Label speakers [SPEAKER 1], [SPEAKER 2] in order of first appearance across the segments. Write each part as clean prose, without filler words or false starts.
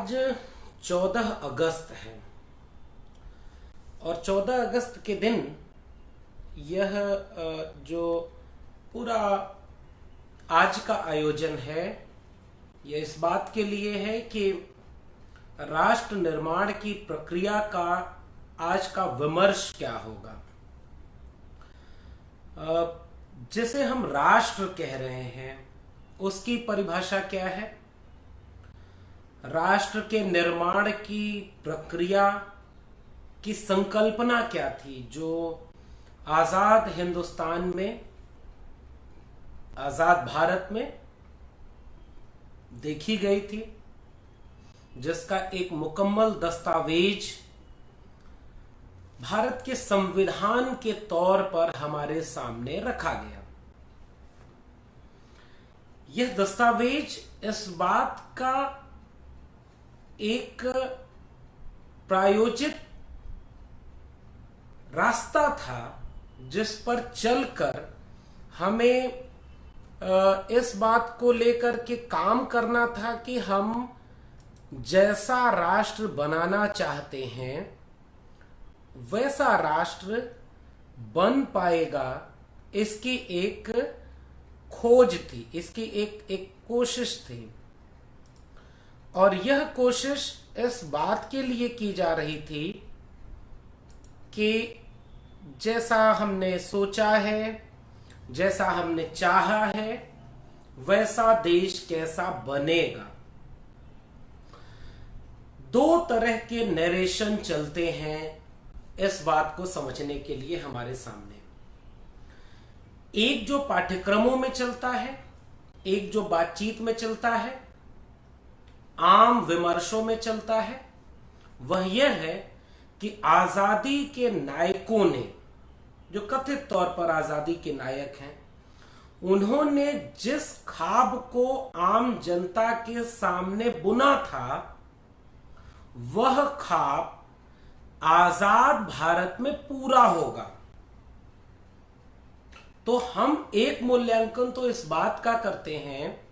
[SPEAKER 1] आज 14 अगस्त है और 14 अगस्त के दिन यह जो पूरा आज का आयोजन है यह इस बात के लिए है कि राष्ट्र निर्माण की प्रक्रिया का आज का विमर्श क्या होगा। जिसे हम राष्ट्र कह रहे हैं उसकी परिभाषा क्या है, राष्ट्र के निर्माण की प्रक्रिया की संकल्पना क्या थी जो आजाद हिंदुस्तान में, आजाद भारत में देखी गई थी, जिसका एक मुकम्मल दस्तावेज भारत के संविधान के तौर पर हमारे सामने रखा गया। यह दस्तावेज इस बात का एक प्रायोजित रास्ता था जिस पर चलकर हमें इस बात को लेकर के काम करना था कि हम जैसा राष्ट्र बनाना चाहते हैं वैसा राष्ट्र बन पाएगा, इसकी एक खोज थी, इसकी एक कोशिश थी। और यह कोशिश इस बात के लिए की जा रही थी कि जैसा हमने सोचा है, जैसा हमने चाहा है, वैसा देश कैसा बनेगा। दो तरह के नरेशन चलते हैं इस बात को समझने के लिए हमारे सामने। एक जो पाठ्यक्रमों में चलता है, एक जो बातचीत में चलता है, आम विमर्शों में चलता है, वह यह है कि आजादी के नायकों ने, जो कथित तौर पर आजादी के नायक हैं, उन्होंने जिस ख्वाब को आम जनता के सामने बुना था वह ख्वाब आजाद भारत में पूरा होगा। तो हम एक मूल्यांकन तो इस बात का करते हैं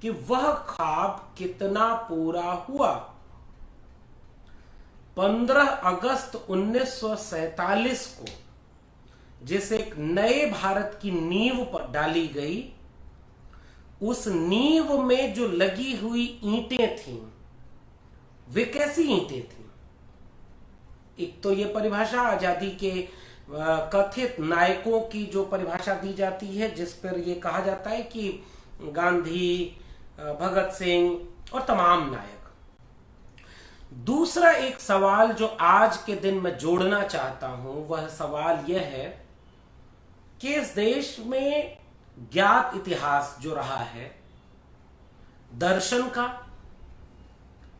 [SPEAKER 1] कि वह ख्वाब कितना पूरा हुआ। 15 अगस्त 1947 को जिस एक नए भारत की नींव पर डाली गई, उस नींव में जो लगी हुई ईंटें थीं, वे कैसी ईंटें थीं? एक तो ये परिभाषा आजादी के कथित नायकों की जो परिभाषा दी जाती है, जिस पर यह कहा जाता है कि गांधी, भगत सिंह और तमाम नायक। दूसरा एक सवाल जो आज के दिन मैं जोड़ना चाहता हूं, वह सवाल यह है कि इस देश में ज्ञात इतिहास जो रहा है दर्शन का,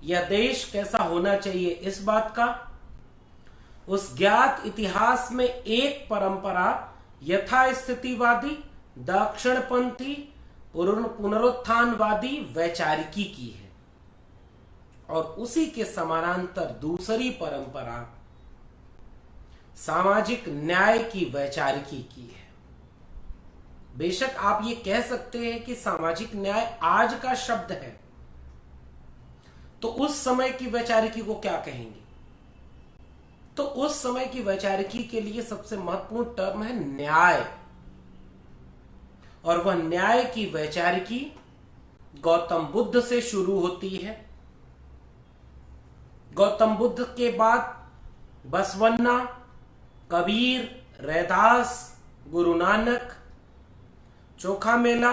[SPEAKER 1] यह देश कैसा होना चाहिए इस बात का, उस ज्ञात इतिहास में एक परंपरा यथास्थितिवादी, दक्षिणपंथी, पुनरुत्थानवादी वैचारिकी की है और उसी के समानांतर दूसरी परंपरा सामाजिक न्याय की वैचारिकी की है। बेशक आप ये कह सकते हैं कि सामाजिक न्याय आज का शब्द है, तो उस समय की वैचारिकी को क्या कहेंगे? तो उस समय की वैचारिकी के लिए सबसे महत्वपूर्ण टर्म है न्याय, और वह न्याय की वैचारिकी गौतम बुद्ध से शुरू होती है। गौतम बुद्ध के बाद बसवन्ना, कबीर, रैदास, गुरु नानक, चोखा मेला,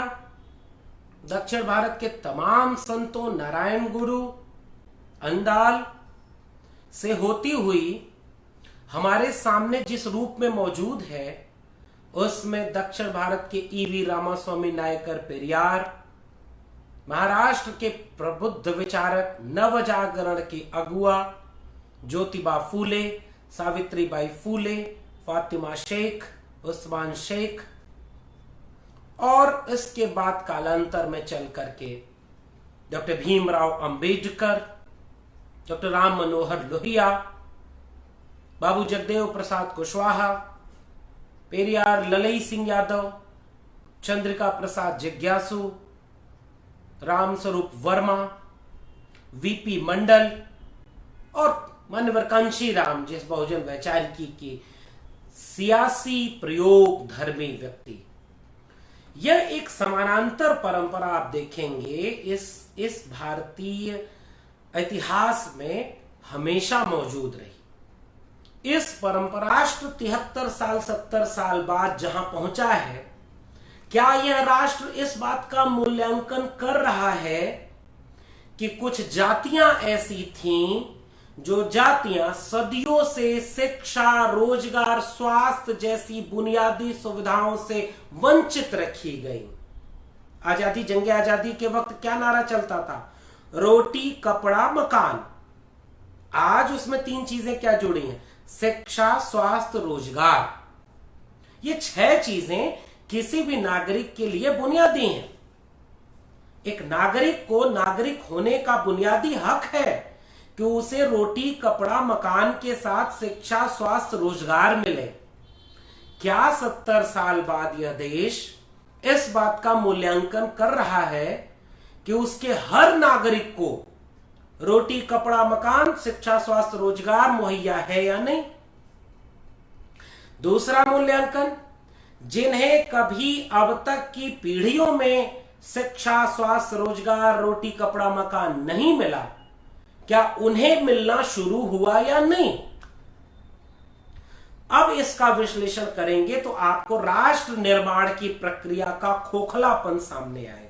[SPEAKER 1] दक्षिण भारत के तमाम संतों, नारायण गुरु, अंदाल से होती हुई हमारे सामने जिस रूप में मौजूद है, उसमें दक्षिण भारत के ईवी रामास्वामी नायकर पेरियार, महाराष्ट्र के प्रबुद्ध विचारक नवजागरण की अगुआ ज्योतिबा फूले, सावित्रीबाई फूले, फातिमा शेख, उस्मान शेख, और इसके बाद कालांतर में चल करके डॉक्टर भीमराव अंबेडकर, डॉक्टर राम मनोहर लोहिया, बाबू जगदेव प्रसाद कुशवाहा, पेरियार ललई सिंह यादव, चंद्रिका प्रसाद जिज्ञासु, रामस्वरूप वर्मा, वीपी मंडल और मान्यवर कांशीराम जिस बहुजन वैचारिकी के सियासी प्रयोग धर्मी व्यक्ति। यह एक समानांतर परंपरा आप देखेंगे इस भारतीय इतिहास में हमेशा मौजूद रही। इस परंपरा राष्ट्र 73 साल 70 साल बाद जहां पहुंचा है, क्या यह राष्ट्र इस बात का मूल्यांकन कर रहा है कि कुछ जातियां ऐसी थीं जो जातियां सदियों से शिक्षा, रोजगार, स्वास्थ्य जैसी बुनियादी सुविधाओं से वंचित रखी गई। आजादी, जंगे आजादी के वक्त क्या नारा चलता था? रोटी, कपड़ा, मकान। आज उसमें 3 चीजें क्या जुड़ी हैं? शिक्षा, स्वास्थ्य, रोजगार। ये 6 चीजें किसी भी नागरिक के लिए बुनियादी हैं। एक नागरिक को नागरिक होने का बुनियादी हक है कि उसे रोटी, कपड़ा, मकान के साथ शिक्षा, स्वास्थ्य, रोजगार मिले। क्या 70 साल बाद यह देश इस बात का मूल्यांकन कर रहा है कि उसके हर नागरिक को रोटी, कपड़ा, मकान, शिक्षा, स्वास्थ्य, रोजगार मुहैया है या नहीं? दूसरा मूल्यांकन, जिन्हें कभी अब तक की पीढ़ियों में शिक्षा, स्वास्थ्य, रोजगार, रोटी, कपड़ा, मकान नहीं मिला, क्या उन्हें मिलना शुरू हुआ या नहीं? अब इसका विश्लेषण करेंगे तो आपको राष्ट्र निर्माण की प्रक्रिया का खोखलापन सामने आएगा।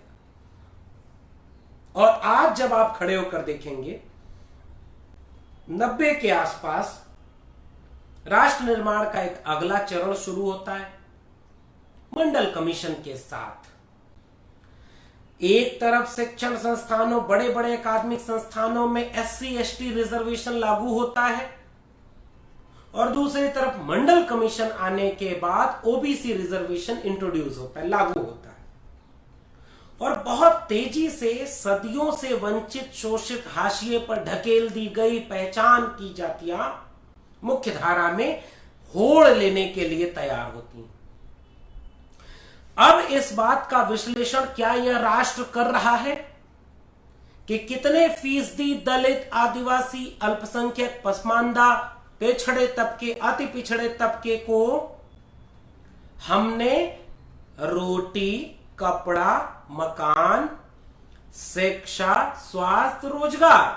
[SPEAKER 1] और आज जब आप खड़े होकर देखेंगे 90 के आसपास राष्ट्र निर्माण का एक अगला चरण शुरू होता है मंडल कमीशन के साथ। एक तरफ शिक्षण संस्थानों, बड़े बड़े अकादमिक संस्थानों में SC ST रिजर्वेशन लागू होता है और दूसरी तरफ मंडल कमीशन आने के बाद OBC रिजर्वेशन इंट्रोड्यूस होता है, लागू होता है। और बहुत तेजी से सदियों से वंचित, शोषित, हाशिए पर ढकेल दी गई पहचान की जातियां मुख्य धारा में होड़ लेने के लिए तैयार होती हैं। अब इस बात का विश्लेषण क्या यह राष्ट्र कर रहा है कि कितने फीसदी दलित, आदिवासी, अल्पसंख्यक, पसमानदा, पिछड़े तबके, अति पिछड़े तबके को हमने रोटी, कपड़ा, मकान, शिक्षा, स्वास्थ्य, रोजगार,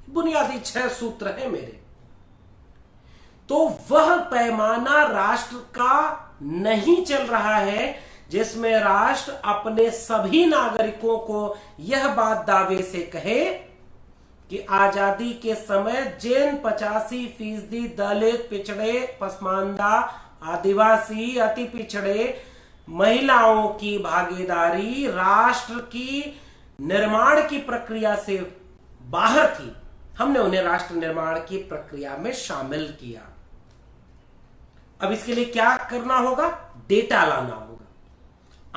[SPEAKER 1] बुनियादी 6 सूत्र हैं मेरे, तो वह पैमाना राष्ट्र का नहीं चल रहा है जिसमें राष्ट्र अपने सभी नागरिकों को यह बात दावे से कहे कि आजादी के समय जिन 85% दलित, पिछड़े, पसमानदा, आदिवासी, अति पिछड़े महिलाओं की भागीदारी राष्ट्र की निर्माण की प्रक्रिया से बाहर थी, हमने उन्हें राष्ट्र निर्माण की प्रक्रिया में शामिल किया। अब इसके लिए क्या करना होगा? डेटा लाना होगा,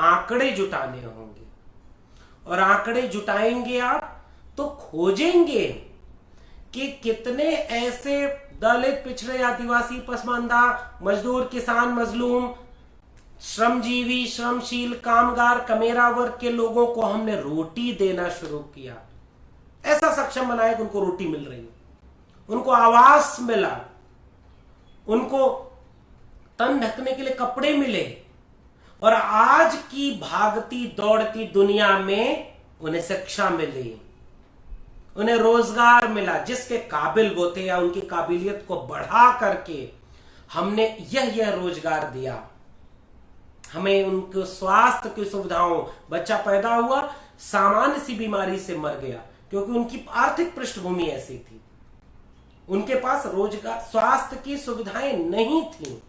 [SPEAKER 1] आंकड़े जुटाने होंगे। और आंकड़े जुटाएंगे आप तो खोजेंगे कि कितने ऐसे दलित, पिछड़े, आदिवासी, पसमानदा, मजदूर, किसान, मजलूम, श्रमजीवी, श्रमशील, कामगार, कमेरा वर्ग के लोगों को हमने रोटी देना शुरू किया, ऐसा सक्षम बनाया कि उनको रोटी मिल रही, उनको आवास मिला, उनको तन ढकने के लिए कपड़े मिले। और आज की भागती दौड़ती दुनिया में उन्हें शिक्षा मिली, उन्हें रोजगार मिला, जिसके काबिल वो थे या उनकी काबिलियत को बढ़ा करके हमने यह रोजगार दिया। हमें उनके स्वास्थ्य की सुविधाओं, बच्चा पैदा हुआ सामान्य सी बीमारी से मर गया क्योंकि उनकी आर्थिक पृष्ठभूमि ऐसी थी, उनके पास रोजगार, स्वास्थ्य की सुविधाएं नहीं थी।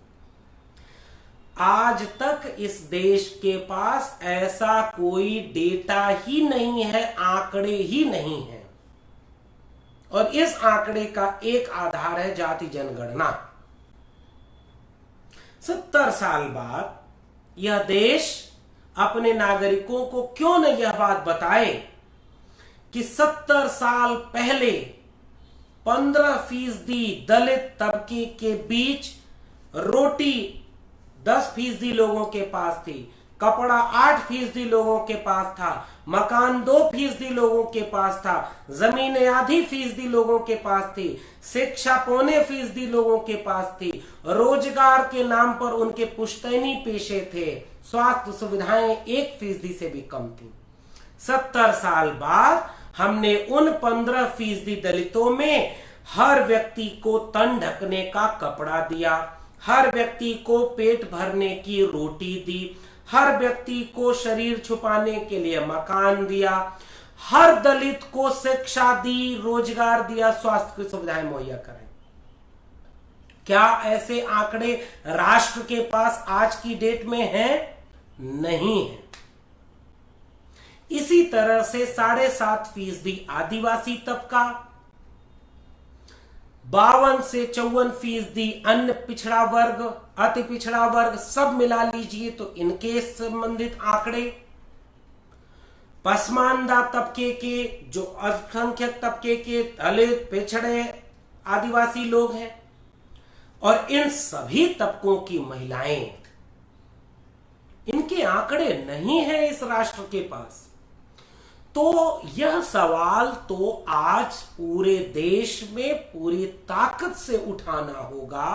[SPEAKER 1] आज तक इस देश के पास ऐसा कोई डेटा ही नहीं है, आंकड़े ही नहीं है। और इस आंकड़े का एक आधार है जाति जनगणना। 70 साल बाद यह देश अपने नागरिकों को क्यों न यह बात बताए कि 70 साल पहले 15% दलित तबके के बीच रोटी 10% लोगों के पास थी, कपड़ा 8% लोगों के पास था, मकान 2% लोगों के पास था, जमीनें आधी फीसदी लोगों के पास थी, शिक्षा 0.25% लोगों के पास थी, रोजगार के नाम पर उनके पुश्तैनी पेशे थे, स्वास्थ्य सुविधाएं 1% से भी कम थी। 70 साल बाद हमने उन 15% दलितों में हर व्यक्ति को तन ढकने का कपड़ा दिया, हर व्यक्ति को पेट भरने की रोटी दी, हर व्यक्ति को शरीर छुपाने के लिए मकान दिया, हर दलित को शिक्षा दी, रोजगार दिया, स्वास्थ्य की सुविधाएं मुहैया कराई। क्या ऐसे आंकड़े राष्ट्र के पास आज की डेट में हैं? नहीं है। इसी तरह से 7.5% आदिवासी तबका, 52 से 54% अन्य पिछड़ा वर्ग, अति पिछड़ा वर्ग, सब मिला लीजिए तो इनके संबंधित आंकड़े, पसमानदा तबके के जो अल्पसंख्यक तबके के दलित, पिछड़े, आदिवासी लोग हैं, और इन सभी तबकों की महिलाएं, इनके आंकड़े नहीं है इस राष्ट्र के पास। तो यह सवाल तो आज पूरे देश में पूरी ताकत से उठाना होगा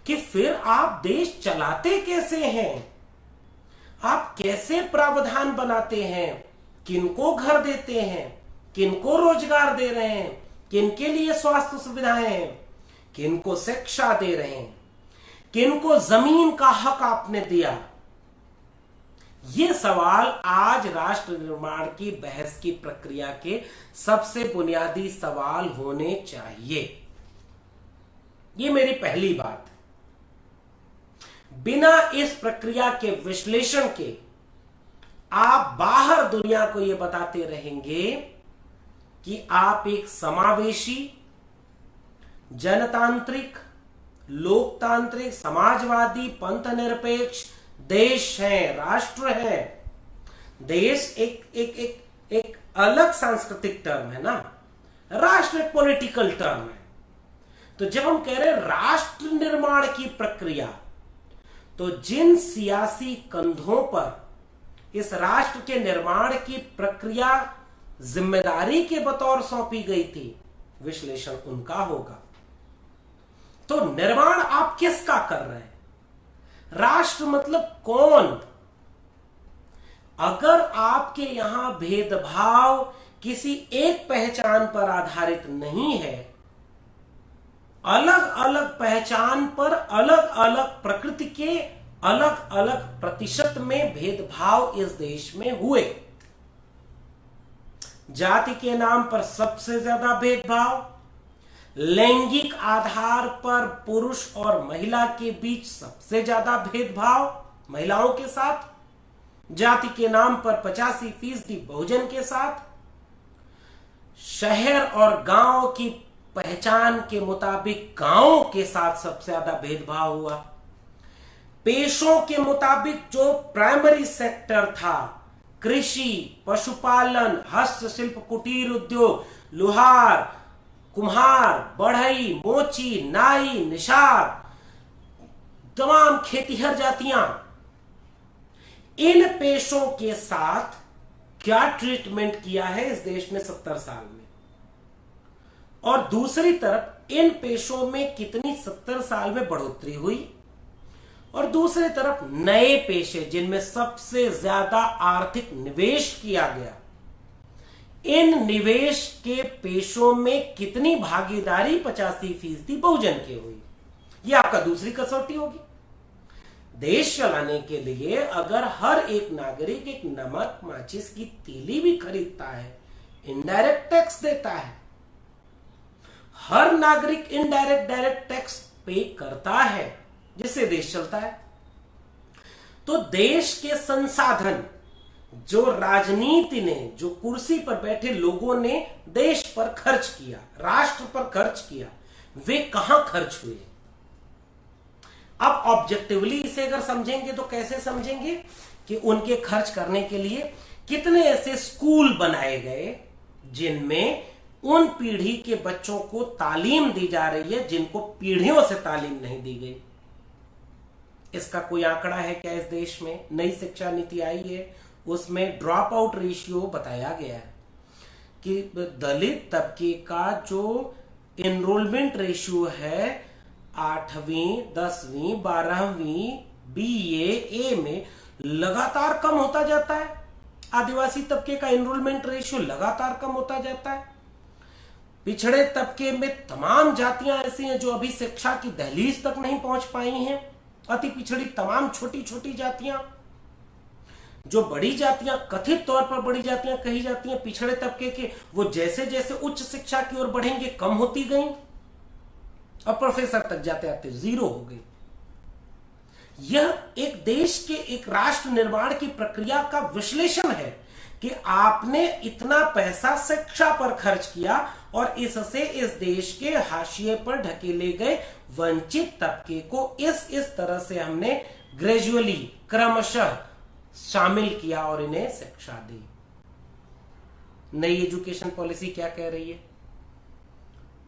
[SPEAKER 1] कि फिर आप देश चलाते कैसे हैं, आप कैसे प्रावधान बनाते हैं, किनको घर देते हैं, किनको रोजगार दे रहे हैं, किनके लिए स्वास्थ्य सुविधाएं हैं, किनको शिक्षा दे रहे हैं, किनको जमीन का हक आपने दिया। ये सवाल आज राष्ट्र निर्माण की बहस की प्रक्रिया के सबसे बुनियादी सवाल होने चाहिए। ये मेरी पहली बात है। बिना इस प्रक्रिया के विश्लेषण के आप बाहर दुनिया को यह बताते रहेंगे कि आप एक समावेशी, जनतांत्रिक, लोकतांत्रिक, समाजवादी, पंथ निरपेक्ष देश है, राष्ट्र है। देश एक अलग सांस्कृतिक टर्म है ना, राष्ट्र एक पॉलिटिकल टर्म है। तो जब हम कह रहे हैं राष्ट्र निर्माण की प्रक्रिया, तो जिन सियासी कंधों पर इस राष्ट्र के निर्माण की प्रक्रिया जिम्मेदारी के बतौर सौंपी गई थी, विश्लेषण उनका होगा। तो निर्माण आप किसका कर रहे हैं? राष्ट्र मतलब कौन? अगर आपके यहां भेदभाव किसी एक पहचान पर आधारित नहीं है, अलग अलग पहचान पर अलग अलग प्रकृति के अलग अलग प्रतिशत में भेदभाव इस देश में हुए। जाति के नाम पर सबसे ज्यादा भेदभाव, लैंगिक आधार पर पुरुष और महिला के बीच सबसे ज्यादा भेदभाव महिलाओं के साथ, जाति के नाम पर 85% बहुजन के साथ, शहर और गांव की पहचान के मुताबिक गांवों के साथ सबसे ज्यादा भेदभाव हुआ। पेशों के मुताबिक जो प्राइमरी सेक्टर था, कृषि, पशुपालन, हस्तशिल्प, कुटीर उद्योग, लुहार, कुम्हार, बढ़ई, मोची, नाई, निषाद, तमाम खेतीहर जातियां, इन पेशों के साथ क्या ट्रीटमेंट किया है इस देश ने 70 साल में, और दूसरी तरफ इन पेशों में कितनी 70 साल में बढ़ोतरी हुई, और दूसरी तरफ नए पेशे जिनमें सबसे ज्यादा आर्थिक निवेश किया गया, इन निवेश के पेशों में कितनी भागीदारी 85% बहुजन की हुई। यह आपका दूसरी कसौटी होगी। देश चलाने के लिए अगर हर एक नागरिक एक नमक माचिस की तीली भी खरीदता है, इनडायरेक्ट टैक्स देता है, हर नागरिक इनडायरेक्ट डायरेक्ट टैक्स पे करता है, जिससे देश चलता है। तो देश के संसाधन जो राजनीति ने, जो कुर्सी पर बैठे लोगों ने देश पर खर्च किया, राष्ट्र पर खर्च किया, वे कहां खर्च हुए? अब ऑब्जेक्टिवली इसे अगर समझेंगे तो कैसे समझेंगे कि उनके खर्च करने के लिए कितने ऐसे स्कूल बनाए गए जिनमें उन पीढ़ी के बच्चों को तालीम दी जा रही है जिनको पीढ़ियों से तालीम नहीं दी गई। इसका कोई आंकड़ा है क्या? इस देश में नई शिक्षा नीति आई है, उसमें ड्रॉप आउट रेशियो बताया गया है कि दलित तबके का जो एनरोलमेंट रेशियो है 8वीं 10वीं 12वीं BA में लगातार कम होता जाता है। आदिवासी तबके का एनरोलमेंट रेशियो लगातार कम होता जाता है। पिछड़े तबके में तमाम जातियां ऐसी हैं जो अभी शिक्षा की दहलीज तक नहीं पहुंच पाई हैं। अति पिछड़ी तमाम छोटी छोटी जातियां, जो बड़ी जातियां, कथित तौर पर बड़ी जातियां कही जाती हैं पिछड़े तबके के, वो जैसे जैसे उच्च शिक्षा की ओर बढ़ेंगे कम होती गई और प्रोफेसर तक जाते आते जीरो हो गई। यह एक देश के, एक राष्ट्र निर्माण की प्रक्रिया का विश्लेषण है कि आपने इतना पैसा शिक्षा पर खर्च किया और इससे इस देश के हाशिए पर ढकेले गए वंचित तबके को इस तरह से हमने ग्रेजुअली, क्रमशः शामिल किया और इन्हें शिक्षा दी। नई एजुकेशन पॉलिसी क्या कह रही है?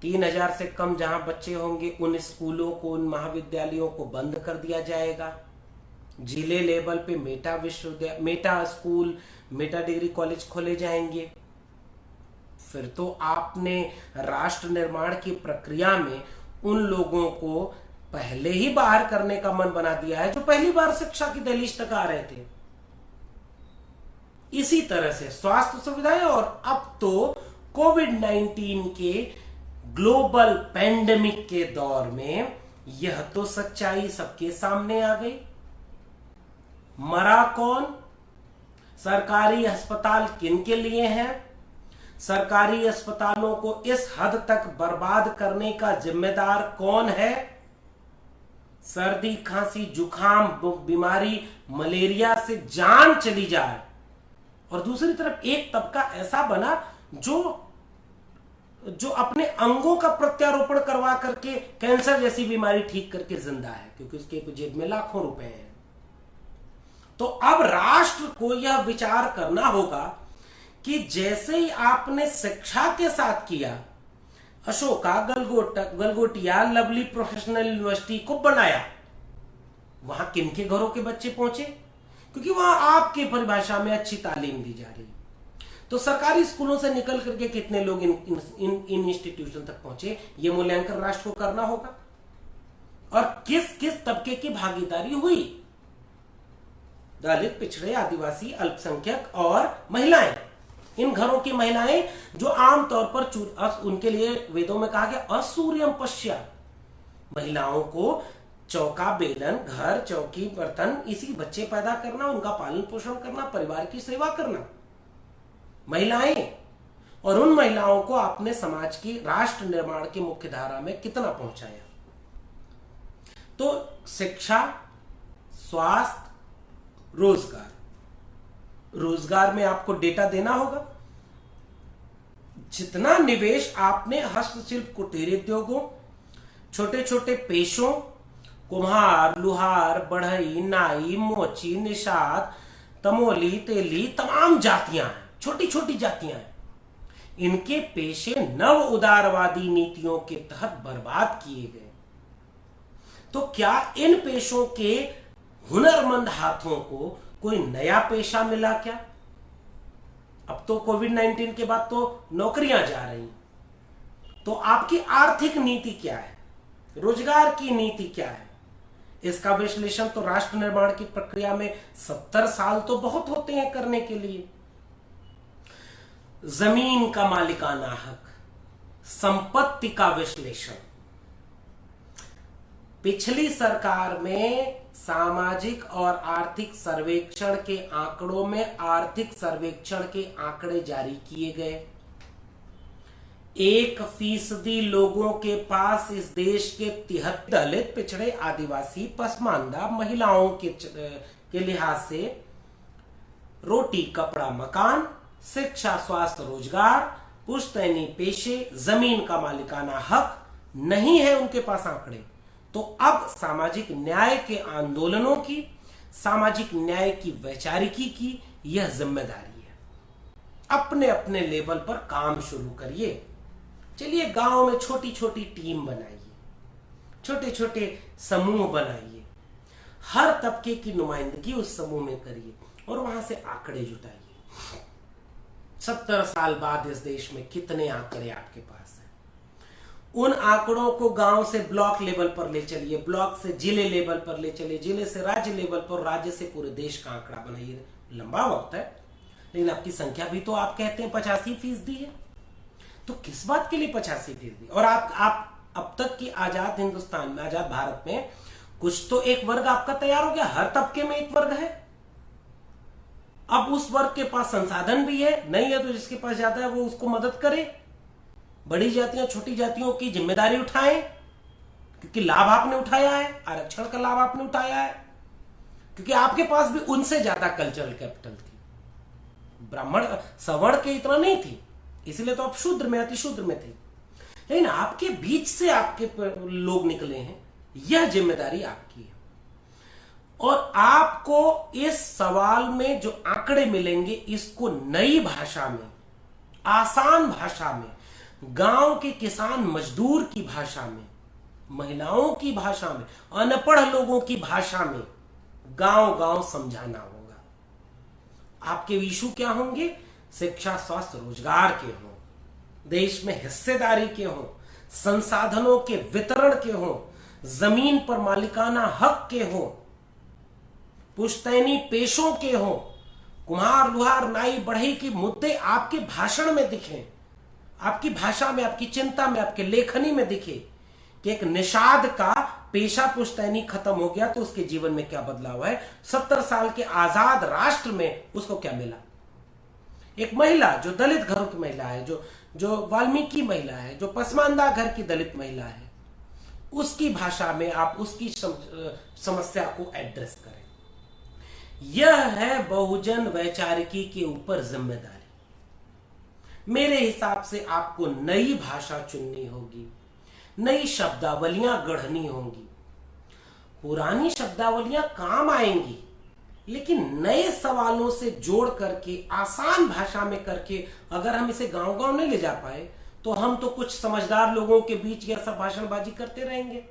[SPEAKER 1] 3000 से कम जहां बच्चे होंगे उन स्कूलों को, उन महाविद्यालयों को बंद कर दिया जाएगा। जिले लेवल पे मेटा विश्वविद्यालय, Meta school, Meta degree college खोले जाएंगे। फिर तो आपने राष्ट्र निर्माण की प्रक्रिया में उन लोगों को पहले ही बाहर करने का मन बना दिया है जो पहली बार शिक्षा की दहलीज तक आ रहे थे। इसी तरह से स्वास्थ्य सुविधाएं, और अब तो कोविड-19 के ग्लोबल पैंडेमिक के दौर में यह तो सच्चाई सबके सामने आ गई। मरा कौन? सरकारी अस्पताल किनके लिए हैं? सरकारी अस्पतालों को इस हद तक बर्बाद करने का जिम्मेदार कौन है? सर्दी, खांसी, जुखाम बीमारी, मलेरिया से जान चली जाए, और दूसरी तरफ एक तबका ऐसा बना जो अपने अंगों का प्रत्यारोपण करवा करके कैंसर जैसी बीमारी ठीक करके जिंदा है, क्योंकि उसके जेब में लाखों रुपए हैं। तो अब राष्ट्र को यह विचार करना होगा कि जैसे ही आपने शिक्षा के साथ किया, Ashoka, Galgotia, lovely professional university को बनाया, वहां किनके घरों के बच्चे पहुंचे? क्योंकि वहां आपकी परिभाषा में अच्छी तालीम दी जा रही। तो सरकारी स्कूलों से निकल करके कितने लोग इन इंस्टीट्यूशन तक पहुंचे, यह मूल्यांकन राष्ट्र को करना होगा। और किस किस तबके की भागीदारी हुई? दलित, पिछड़े, आदिवासी, अल्पसंख्यक और महिलाएं। इन घरों की महिलाएं जो आमतौर पर उनके लिए वेदों में कहा गया असूर्यम पश्या, महिलाओं को चौका, बेलन, घर, चौकी, बर्तन, इसी बच्चे पैदा करना, उनका पालन पोषण करना, परिवार की सेवा करना, महिलाएं। और उन महिलाओं को आपने समाज की, राष्ट्र निर्माण की मुख्य धारा में कितना पहुंचाया? तो शिक्षा, स्वास्थ्य, रोजगार में आपको डेटा देना होगा। जितना निवेश आपने हस्तशिल्प, कुटीर उद्योगों, छोटे छोटे पेशों, कुम्हार, लुहार, बढ़ई, नाई, मोची, निषाद, तमोली, तेली, तमाम जातियां हैं, छोटी छोटी जातियां हैं, इनके पेशे नव उदारवादी नीतियों के तहत बर्बाद किए गए। तो क्या इन पेशों के हुनरमंद हाथों को कोई नया पेशा मिला क्या? अब तो कोविड-19 के बाद तो नौकरियां जा रही, तो आपकी आर्थिक नीति क्या है? रोजगार की नीति क्या है? इसका विश्लेषण तो राष्ट्र निर्माण की प्रक्रिया में 70 साल तो बहुत होते हैं करने के लिए। जमीन का मालिकाना हक, संपत्ति का विश्लेषण। पिछली सरकार में सामाजिक और आर्थिक सर्वेक्षण के आंकड़ों में आर्थिक सर्वेक्षण के आंकड़े जारी किए गए। 1% लोगों के पास इस देश के 73 दलित, पिछड़े, आदिवासी, पसमानदा महिलाओं के लिहाज से रोटी, कपड़ा, मकान, शिक्षा, स्वास्थ्य, रोजगार, पुश्तैनी पेशे, जमीन का मालिकाना हक नहीं है उनके पास आंकड़े। तो अब सामाजिक न्याय के आंदोलनों की, सामाजिक न्याय की वैचारिकी की यह जिम्मेदारी है। अपने अपने लेवल पर काम शुरू करिए। चलिए गांव में छोटी छोटी टीम बनाइए, छोटे छोटे समूह बनाइए, हर तबके की नुमाइंदगी उस समूह में करिए और वहां से आंकड़े जुटाइए। 70 साल बाद इस देश में कितने आंकड़े आपके पास हैं? उन आंकड़ों को गांव से ब्लॉक लेवल पर ले चलिए, ब्लॉक से जिले लेवल पर ले चलिए, जिले से राज्य लेवल पर, राज्य से पूरे देश का आंकड़ा बनाइए। लंबा वक्त है, लेकिन आपकी संख्या भी तो आप कहते हैं 85% है। तो किस बात के लिए 85%? और आप अब तक की आजाद हिंदुस्तान में, आजाद भारत में कुछ तो एक वर्ग आपका तैयार हो गया, हर तबके में एक वर्ग है। अब उस वर्ग के पास संसाधन भी है, नहीं है तो जिसके पास ज्यादा है वो उसको मदद करे। बड़ी जातियां छोटी जातियों की जिम्मेदारी उठाएं, क्योंकि लाभ आपने उठाया है, आरक्षण का लाभ आपने उठाया है, क्योंकि आपके पास भी उनसे ज्यादा कल्चरल कैपिटल थी। ब्राह्मण सवर्ण के इतना नहीं थी, इसलिए तो आप शूद्र में, अति शूद्र में थे। लेकिन आपके बीच से आपके लोग निकले हैं, यह जिम्मेदारी आपकी है। और आपको इस सवाल में जो आंकड़े मिलेंगे, इसको नई भाषा में, आसान भाषा में, गांव के किसान मजदूर की भाषा में, महिलाओं की भाषा में, अनपढ़ लोगों की भाषा में गांव गांव समझाना होगा। आपके इशू क्या होंगे? शिक्षा, स्वास्थ्य, रोजगार के हों, देश में हिस्सेदारी के हों, संसाधनों के वितरण के हों, जमीन पर मालिकाना हक के हों, पुश्तैनी पेशों के हों, कुम्हार, लुहार, नाई, बढ़ई के मुद्दे आपके भाषण में दिखें, आपकी भाषा में, आपकी चिंता में, आपके लेखनी में दिखे कि एक निषाद का पेशा पुश्तैनी खत्म हो गया तो उसके जीवन में क्या बदलाव है। 70 साल के आजाद राष्ट्र में उसको क्या मिला? एक महिला जो दलित घरों की महिला है, जो वाल्मीकि महिला है, जो पसमानदा घर की दलित महिला है, उसकी भाषा में आप उसकी समस्या को एड्रेस करें। यह है बहुजन वैचारिकी के ऊपर जिम्मेदारी। मेरे हिसाब से आपको नई भाषा चुननी होगी, नई शब्दावलियां गढ़नी होंगी। पुरानी शब्दावलियां काम आएंगी, लेकिन नए सवालों से जोड़ करके, आसान भाषा में करके अगर हम इसे गांव गांव नहीं ले जा पाए तो हम तो कुछ समझदार लोगों के बीच यह सब भाषणबाजी करते रहेंगे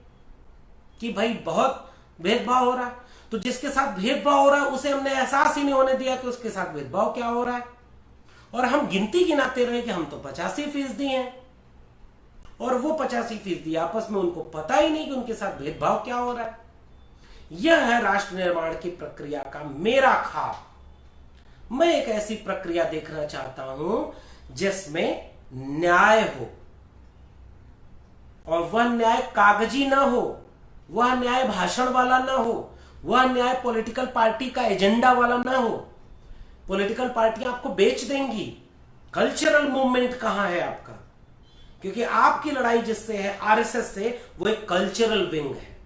[SPEAKER 1] कि भाई बहुत भेदभाव हो रहा है। तो जिसके साथ भेदभाव हो रहा है उसे हमने एहसास ही नहीं होने दिया कि उसके साथ भेदभाव क्या हो रहा है, और हम गिनती गिनाते रहे कि हम तो 85% हैं, और वो 85% आपस में उनको पता ही नहीं कि उनके साथ भेदभाव क्या हो रहा है। यह है राष्ट्र निर्माण की प्रक्रिया का मेरा ख्वाब। मैं एक ऐसी प्रक्रिया देखना चाहता हूं जिसमें न्याय हो, और वह न्याय कागजी ना हो, वह न्याय भाषण वाला ना हो, वह न्याय पॉलिटिकल पार्टी का एजेंडा वाला ना हो। पॉलिटिकल पार्टियां आपको बेच देंगी। कल्चरल मूवमेंट कहां है आपका? क्योंकि आपकी लड़ाई जिससे है, आरएसएस से, वो एक कल्चरल विंग है,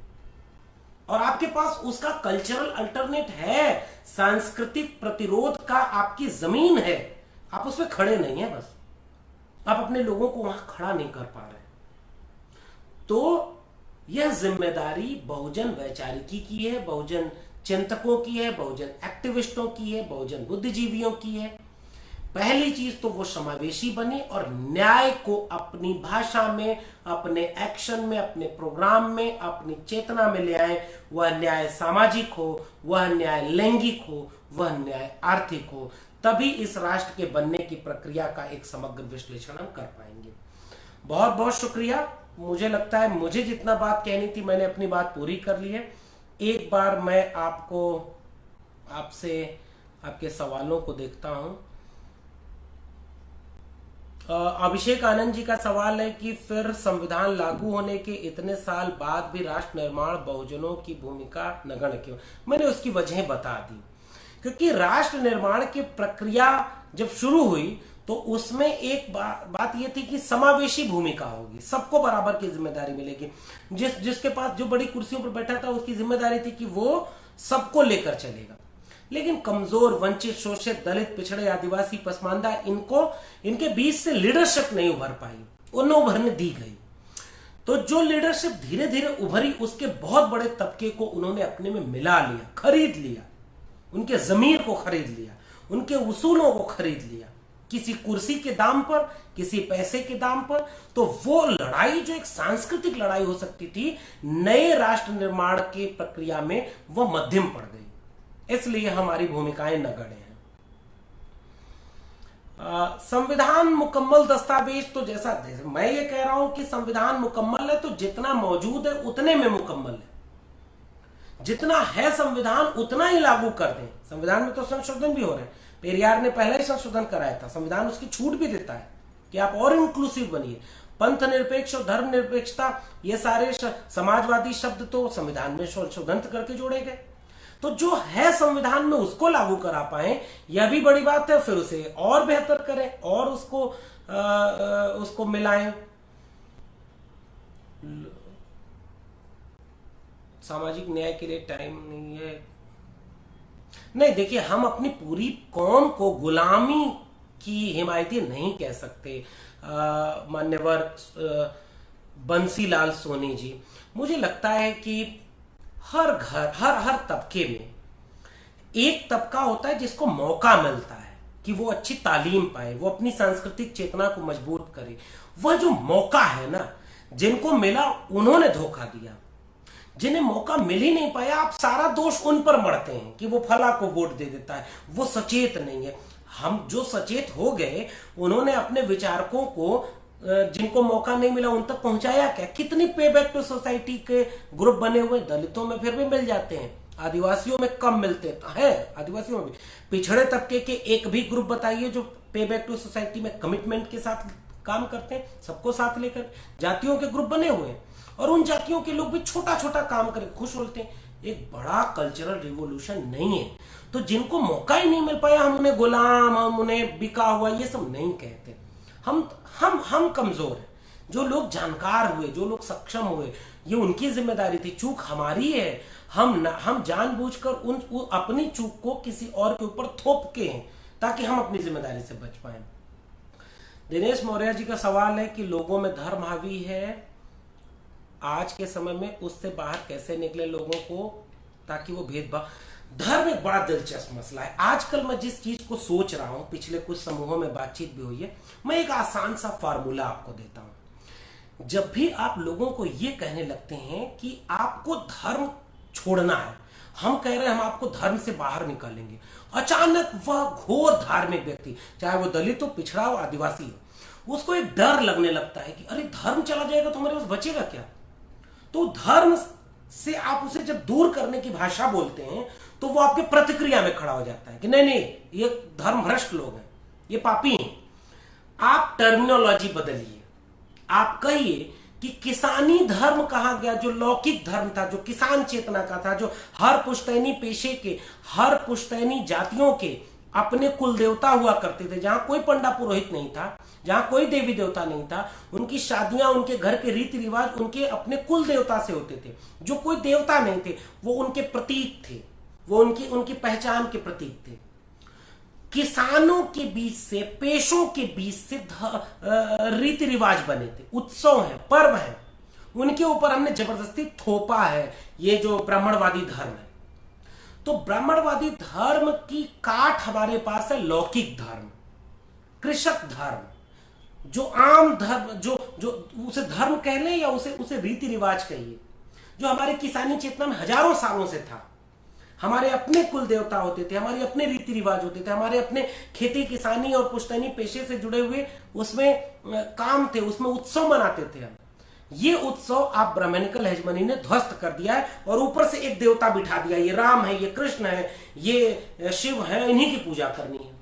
[SPEAKER 1] और आपके पास उसका कल्चरल अल्टरनेट है। सांस्कृतिक प्रतिरोध का आपकी जमीन है, आप उसमें खड़े नहीं है। बस आप अपने लोगों को वहां खड़ा नहीं कर पा रहे। तो यह जिम्मेदारी बहुजन वैचारिकी की है, बहुजन चिंतकों की है, बहुजन एक्टिविस्टों की है, बहुजन बुद्धिजीवियों की है। पहली चीज तो वो समावेशी बने और न्याय को अपनी भाषा में, अपने एक्शन में, अपने प्रोग्राम में, अपनी चेतना में ले आए। वह न्याय सामाजिक हो, वह न्याय लैंगिक हो, वह न्याय आर्थिक हो। तभी इस राष्ट्र के बनने की प्रक्रिया का एक समग्र विश्लेषण हम कर पाएंगे। बहुत बहुत शुक्रिया। मुझे लगता है मुझे जितना बात कहनी थी मैंने अपनी बात पूरी कर ली है। एक बार मैं आपसे आपके सवालों को देखता हूं। अभिषेक आनंद जी का सवाल है कि फिर संविधान लागू होने के इतने साल बाद भी राष्ट्र निर्माण बहुजनों की भूमिका नगण्य क्यों? मैंने उसकी वजह बता दी। क्योंकि राष्ट्र निर्माण की प्रक्रिया जब शुरू हुई तो उसमें एक बात यह थी कि समावेशी भूमिका होगी, सबको बराबर की जिम्मेदारी मिलेगी। जिसके पास जो बड़ी कुर्सियों पर बैठा था उसकी जिम्मेदारी थी कि वो सबको लेकर चलेगा। लेकिन कमजोर, वंचित, शोषित, दलित, पिछड़े, आदिवासी, पसमानदा, इनके बीच से लीडरशिप नहीं उभर पाई, उन्हें उभरने दी गई। तो जो लीडरशिप धीरे धीरे उभरी, उसके बहुत बड़े तबके को उन्होंने अपने में मिला लिया, खरीद लिया, उनके जमीर को खरीद लिया, उनके उसूलों को खरीद लिया। किसी कुर्सी के दाम पर, किसी पैसे के दाम पर। तो वो लड़ाई जो एक सांस्कृतिक लड़ाई हो सकती थी, नए राष्ट्र निर्माण की प्रक्रिया में वो मध्यम पड़ गई। इसलिए हमारी भूमिकाएं नगण्य हैं। संविधान मुकम्मल दस्तावेज, तो जैसा मैं ये कह रहा हूं कि संविधान मुकम्मल है तो जितना मौजूद है उतने में मुकम्मल है। जितना है संविधान उतना ही लागू कर दें। संविधान में तो संशोधन भी हो रहे हैं, पेरियार ने पहले ही संशोधन कराया था। संविधान उसकी छूट भी देता है कि आप और इंक्लूसिव बनिए। पंथ निरपेक्ष और धर्म निरपेक्षता, ये सारे समाजवादी शब्द तो संविधान में संशोधन करके जोड़े गए। तो जो है संविधान में उसको लागू करा पाए, यह भी बड़ी बात है। फिर उसे और बेहतर करें और उसको मिलाएं। सामाजिक न्याय के लिए टाइम नहीं है। नहीं, देखिए, हम अपनी पूरी कौम को गुलामी की हिमायती नहीं कह सकते। मान्यवर बंसीलाल सोनी जी, मुझे लगता है कि हर घर, हर तबके में एक तबका होता है जिसको मौका मिलता है कि वो अच्छी तालीम पाए, वो अपनी सांस्कृतिक चेतना को मजबूत करे। वह जो मौका है ना, जिनको मिला उन्होंने धोखा दिया। जिन्हें मौका मिल ही नहीं पाया, आप सारा दोष उन पर मढ़ते हैं कि वो फला को वोट दे देता है, वो सचेत नहीं है। हम जो सचेत हो गए, उन्होंने अपने विचारकों को, जिनको मौका नहीं मिला, उन तक पहुंचाया क्या? कितनी पे बैक टू सोसाइटी के ग्रुप बने हुए, दलितों में फिर भी मिल जाते हैं, आदिवासियों में कम मिलते हैं। आदिवासियों में भी, पिछड़े तबके के एक भी ग्रुप बताइए जो पे बैक टू सोसाइटी में कमिटमेंट के साथ काम करते हैं, सबको साथ लेकर। जातियों के ग्रुप बने हुए हैं और उन जातियों के लोग भी छोटा छोटा काम करके खुश होते हैं। एक बड़ा कल्चरल रिवॉल्यूशन नहीं है। तो जिनको मौका ही नहीं मिल पाया, हम उन्हें गुलाम, हम उन्हें बिका हुआ, ये सब नहीं कहते। हम कमजोर हैं। जो लोग जानकार हुए, जो लोग सक्षम हुए, ये उनकी जिम्मेदारी थी। चूक हमारी है। हम जानबूझकर अपनी चूक को किसी और के ऊपर थोप के हैं ताकि हम अपनी जिम्मेदारी से बच पाए। दिनेश मौर्य जी का सवाल है कि लोगों में धर्म हावी है, आज के समय में उससे बाहर कैसे निकले लोगों को ताकि वो भेदभाव। धर्म एक बड़ा दिलचस्प मसला है। आजकल मैं जिस चीज को सोच रहा हूं, पिछले कुछ समूहों में बातचीत भी हुई है, मैं एक आसान सा फार्मूला आपको देता हूं। जब भी आप लोगों को ये कहने लगते हैं कि आपको धर्म छोड़ना है, हम कह रहे हैं हम आपको धर्म से बाहर निकालेंगे, अचानक वह घोर धार्मिक व्यक्ति, चाहे वो दलित हो, पिछड़ा हो, आदिवासी हो, उसको एक डर लगने लगता है कि अरे धर्म चला जाएगा तो हमारे पास बचेगा क्या। तो धर्म से आप उसे जब दूर करने की भाषा बोलते हैं तो वो आपके प्रतिक्रिया में खड़ा हो जाता है कि नहीं नहीं, ये धर्म भ्रष्ट लोग हैं, ये पापी हैं। आप टर्मिनोलॉजी बदलिए। आप कहिए कि किसानी धर्म कहा गया, जो लौकिक धर्म था, जो किसान चेतना का था, जो हर पुश्तैनी पेशे के, हर पुश्तैनी जातियों के अपने कुल देवता हुआ करते थे, जहां कोई पंडा पुरोहित नहीं था, जहां कोई देवी देवता नहीं था, उनकी शादियां, उनके घर के रीति रिवाज उनके अपने कुल देवता से होते थे। जो कोई देवता नहीं थे, वो उनके प्रतीक थे, वो उनकी पहचान के प्रतीक थे। किसानों के बीच से, पेशों के बीच से रीति रिवाज बने थे, उत्सव है, पर्व है, उनके ऊपर हमने जबरदस्ती थोपा है ये जो ब्राह्मणवादी धर्म है। तो ब्राह्मणवादी धर्म की काट हमारे पास है लौकिक धर्म, कृषक धर्म, जो आम धर्म, जो उसे धर्म कह लें या उसे रीति रिवाज कहिए, जो हमारे किसानी चेतना में हजारों सालों से था। हमारे अपने कुल देवता होते थे, हमारे अपने रीति रिवाज होते थे, हमारे अपने खेती किसानी और पुश्तैनी पेशे से जुड़े हुए उसमें काम थे, उसमें उत्सव मनाते थे हम। ये उत्सव आप ब्राह्मणिकल हेजमनी ने ध्वस्त कर दिया है और ऊपर से एक देवता बिठा दिया, ये राम है, ये कृष्ण है, ये शिव है, इन्हीं की पूजा करनी है।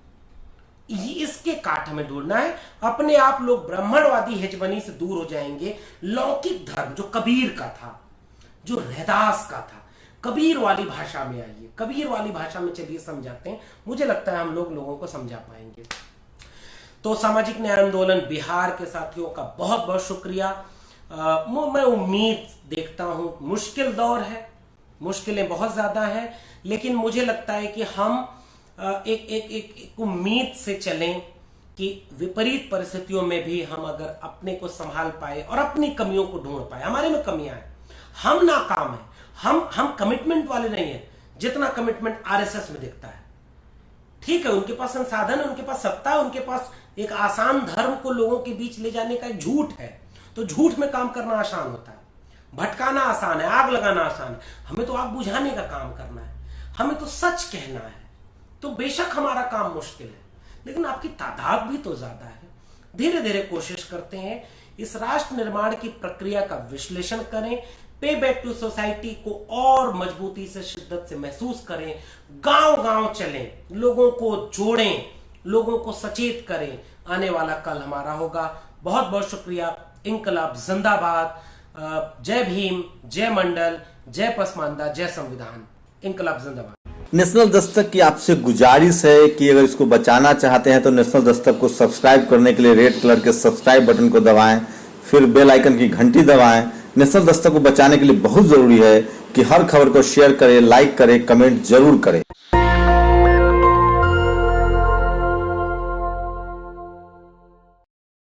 [SPEAKER 1] इसके काट हमें ढूंढना है। अपने आप लोग ब्राह्मणवादी हेजमनी से दूर हो जाएंगे। लौकिक धर्म जो कबीर का था, जो रैदास का था, कबीर वाली भाषा में आइए, कबीर वाली भाषा में चलिए समझाते हैं। मुझे लगता है हम लोगों को समझा पाएंगे। तो सामाजिक न्याय आंदोलन बिहार के साथियों का बहुत बहुत शुक्रिया। मैं उम्मीद देखता हूं, मुश्किल दौर है, मुश्किलें बहुत ज्यादा हैं, लेकिन मुझे लगता है कि हम एक उम्मीद से चलें कि विपरीत परिस्थितियों में भी हम अगर अपने को संभाल पाए और अपनी कमियों को ढूंढ पाए। हमारे में कमियां हैं, हम नाकाम हैं, हम कमिटमेंट वाले नहीं हैं जितना कमिटमेंट आरएसएस में दिखता है। ठीक है, उनके पास संसाधन है, उनके पास सत्ता है, उनके पास एक आसान धर्म को लोगों के बीच ले जाने का एक झूठ है, तो झूठ में काम करना आसान होता है, भटकाना आसान है, आग लगाना आसान है। हमें तो आग बुझाने का काम करना है, हमें तो सच कहना है। तो बेशक हमारा काम मुश्किल है, लेकिन आपकी तादाद भी तो ज्यादा है। धीरे धीरे कोशिश करते हैं, इस राष्ट्र निर्माण की प्रक्रिया का विश्लेषण करें, पे बैक टू सोसाइटी को और मजबूती से, शिद्दत से महसूस करें, गांव गांव चलें, लोगों को जोड़ें, लोगों को सचेत करें। आने वाला कल हमारा होगा। बहुत बहुत शुक्रिया। इंकलाब जिंदाबाद। जय भीम, जय मंडल, जय पसमानदा, जय संविधान। इंकलाब जिंदाबाद।
[SPEAKER 2] नेशनल दस्तक की आपसे गुजारिश है कि अगर इसको बचाना चाहते हैं तो नेशनल दस्तक को सब्सक्राइब करने के लिए रेड कलर के सब्सक्राइब बटन को दबाएं, फिर बेल आइकन की घंटी दबाएं। नेशनल दस्तक को बचाने के लिए बहुत जरूरी है कि हर खबर को शेयर करें, लाइक करें, कमेंट जरूर करें।